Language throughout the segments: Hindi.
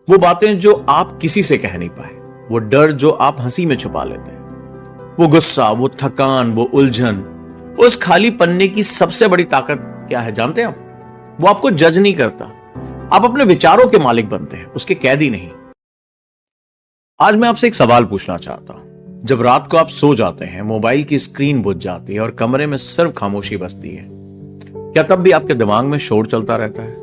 वो बातें जो आप किसी से कह नहीं पाए, वो डर जो आप हंसी में छुपा लेते हैं, वो गुस्सा, वो थकान, वो उलझन, उस खाली पन्ने की सबसे बड़ी ताकत क्या है जानते हैं आप? वो आपको जज नहीं करता, आप अपने विचारों के मालिक बनते हैं, उसके कैदी नहीं। आज मैं आपसे एक सवाल पूछना चाहता हूं। जब रात को आप सो जाते हैं, मोबाइल की स्क्रीन बुझ जाती है और कमरे में सिर्फ खामोशी बसती है, क्या तब भी आपके दिमाग में शोर चलता रहता है?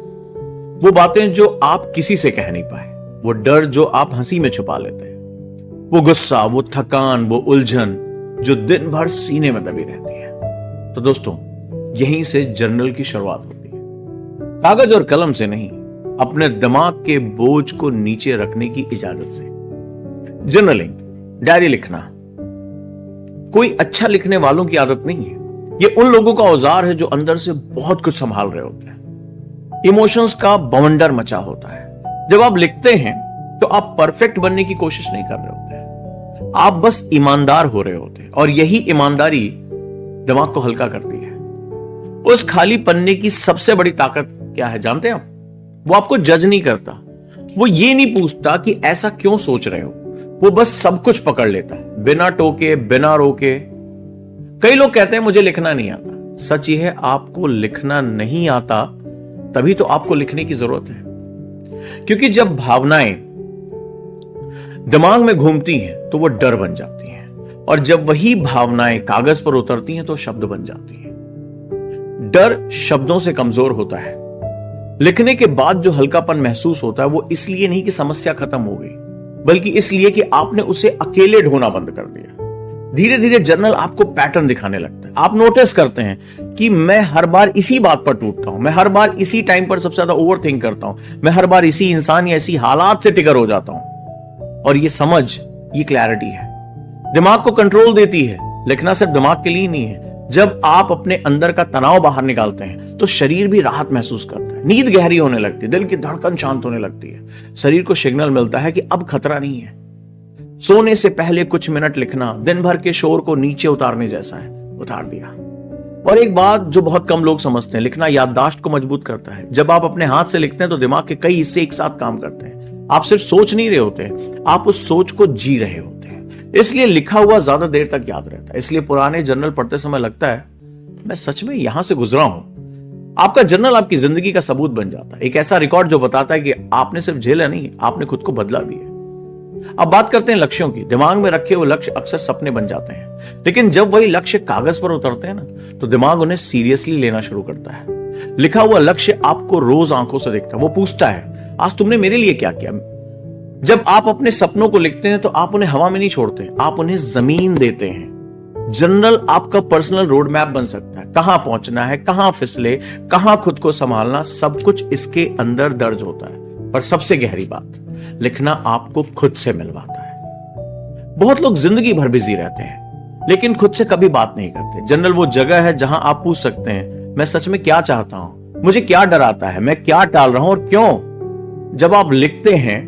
वो बातें जो आप किसी से कह नहीं पाए, वो डर जो आप हंसी में छुपा लेते हैं, वो गुस्सा, वो थकान, वो उलझन जो दिन भर सीने में दबी रहती है। तो दोस्तों, यहीं से जर्नल की शुरुआत होती है। कागज और कलम से नहीं, अपने दिमाग के बोझ को नीचे रखने की इजाजत से। जर्नलिंग, डायरी लिखना, कोई अच्छा लिखने वालों की आदत नहीं है। ये उन लोगों का औजार है जो अंदर से बहुत कुछ संभाल रहे होते हैं। इमोशंस का बवंडर मचा होता है। जब आप लिखते हैं तो आप परफेक्ट बनने की कोशिश नहीं कर रहे होते हैं, आप बस ईमानदार हो रहे होते हैं, और यही ईमानदारी दिमाग को हल्का करती है। उस खाली पन्ने की सबसे बड़ी ताकत क्या है जानते हैं आप? वो आपको जज नहीं करता, वो ये नहीं पूछता कि ऐसा क्यों सोच रहे हो, वो बस सब कुछ पकड़ लेता है, बिना टोके, बिना रोके। कई लोग कहते हैं मुझे लिखना नहीं आता। सच ये है, आपको लिखना नहीं आता तभी तो आपको लिखने की जरूरत है। क्योंकि जब भावनाएं दिमाग में घूमती हैं तो वो डर बन जाती हैं, और जब वही भावनाएं कागज पर उतरती हैं तो शब्द बन जाती हैं। डर शब्दों से कमजोर होता है। लिखने के बाद जो हल्कापन महसूस होता है वो इसलिए नहीं कि समस्या खत्म हो गई, बल्कि इसलिए कि आपने उसे अकेले ढोना बंद कर दिया। धीरे धीरे जर्नल आपको पैटर्न दिखाने लगता है। आप नोटिस करते हैं कि मैं हर बार इसी बात पर टूटता हूं, मैं हर बार इसी टाइम पर सबसे ज्यादा ओवर थिंक करता हूं, मैं हर बार इसी इंसान या इसी हालात से ट्रिगर हो जाता हूं। और ये समझ, ये क्लैरिटी है, दिमाग को कंट्रोल देती है। लिखना सिर्फ दिमाग के लिए नहीं है। जब आप अपने अंदर का तनाव बाहर निकालते हैं तो शरीर भी राहत महसूस करता है, नींद गहरी होने लगती है, दिल की धड़कन शांत होने लगती है, शरीर को सिग्नल मिलता है कि अब खतरा नहीं है। सोने से पहले कुछ मिनट लिखना दिन भर के शोर को नीचे उतारने जैसा है। उतार दिया। और एक बात जो बहुत कम लोग समझते हैं, लिखना याददाश्त को मजबूत करता है। जब आप अपने हाथ से लिखते हैं तो दिमाग के कई हिस्से एक साथ काम करते हैं। आप सिर्फ सोच नहीं रहे होते, आप उस सोच को जी रहे होते हैं। इसलिए लिखा हुआ ज्यादा देर तक याद रहता है। इसलिए पुराने जर्नल पढ़ते समय लगता है मैं सच में यहां से गुजरा हूं। आपका जर्नल आपकी जिंदगी का सबूत बन जाता है, एक ऐसा रिकॉर्ड जो बताता है कि आपने सिर्फ झेला नहीं, आपने खुद को बदला भी है। अब बात करते हैं लक्ष्यों की। दिमाग में रखे हुए लक्ष्य अक्सर सपने बन जाते हैं, लेकिन जब वही लक्ष्य कागज पर उतरते हैं ना, तो दिमाग उन्हें सीरियसली लेना शुरू करता है। लिखा हुआ लक्ष्य आपको रोज आंखों से देखता है। वो पूछता है आज तुमने मेरे लिए क्या किया। जब आप अपने सपनों को लिखते हैं तो आप उन्हें हवा में नहीं छोड़ते, आप उन्हें जमीन देते हैं। जर्नल आपका पर्सनल रोड मैप बन सकता है। कहां पहुंचना है, कहां फिसले, कहां खुद को संभालना, सब कुछ इसके अंदर दर्ज होता है। पर सबसे गहरी बात, लिखना आपको खुद से मिलवाता है। बहुत लोग जिंदगी भर बिजी रहते हैं लेकिन खुद से कभी बात नहीं करते। जर्नल वो जगह है जहां आप पूछ सकते हैं मैं सच में क्या चाहता हूं, मुझे क्या डराता है, मैं क्या टाल रहा हूं और क्यों। जब आप लिखते हैं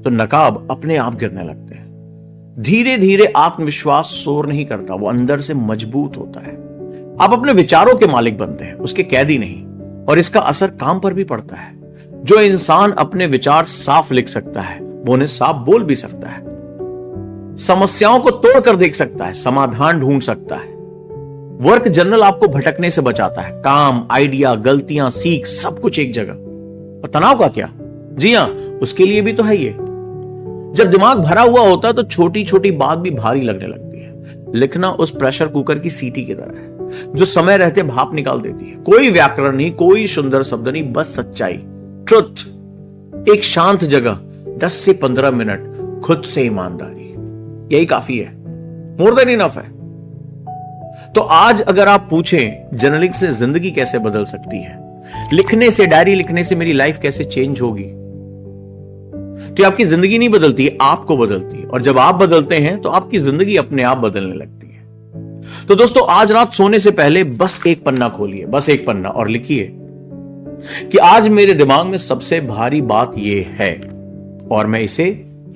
तो नकाब अपने आप गिरने लगते हैं। धीरे धीरे आत्मविश्वास शोर नहीं करता, वो अंदर से मजबूत होता है। आप अपने विचारों के मालिक बनते हैं, उसके कैदी नहीं। और इसका असर काम पर भी पड़ता है। जो इंसान अपने विचार साफ लिख सकता है वो उन्हें साफ बोल भी सकता है, समस्याओं को तोड़कर देख सकता है, समाधान ढूंढ सकता है। वर्क जर्नल आपको भटकने से बचाता है। काम, आइडिया, गलतियां, सीख, सब कुछ एक जगह। और तनाव का क्या? जी हां, उसके लिए भी तो है ये। जब दिमाग भरा हुआ होता है तो छोटी छोटी बात भी भारी लगने लगती है। लिखना उस प्रेशर कुकर की सीटी की तरह है जो समय रहते भाप निकाल देती है। कोई व्याकरण नहीं, कोई सुंदर शब्द नहीं, बस सच्चाई, ट्रुथ। एक शांत जगह 10 से 15 मिनट खुद से ईमानदारी, यही काफी है, मोर देन इनफ है। तो आज अगर आप पूछें जर्नलिंग से जिंदगी कैसे बदल सकती है, लिखने से, डायरी लिखने से मेरी लाइफ कैसे चेंज होगी, तो आपकी जिंदगी नहीं बदलती है, आपको बदलती है। और जब आप बदलते हैं तो आपकी जिंदगी अपने आप बदलने लगती है। तो दोस्तों, आज रात सोने से पहले बस एक पन्ना खोलिए, बस एक पन्ना, और लिखिए कि आज मेरे दिमाग में सबसे भारी बात यह है और मैं इसे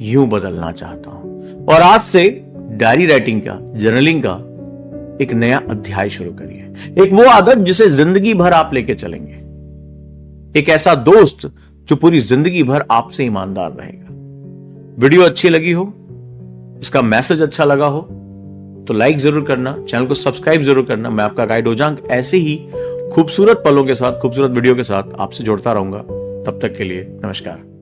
यूं बदलना चाहता हूं। और आज से डायरी राइटिंग का, जर्नलिंग का एक नया अध्याय शुरू करिए। एक वो आदत जिसे जिंदगी भर आप लेके चलेंगे। एक ऐसा दोस्त जो पूरी जिंदगी भर आपसे ईमानदार रहेगा। वीडियो अच्छी लगी हो, इसका मैसेज अच्छा लगा हो तो लाइक जरूर करना, चैनल को सब्सक्राइब जरूर करना। मैं आपका गाइड हो जाऊंगा, ऐसे ही खूबसूरत पलों के साथ, खूबसूरत वीडियो के साथ आपसे जोड़ता रहूंगा। तब तक के लिए नमस्कार।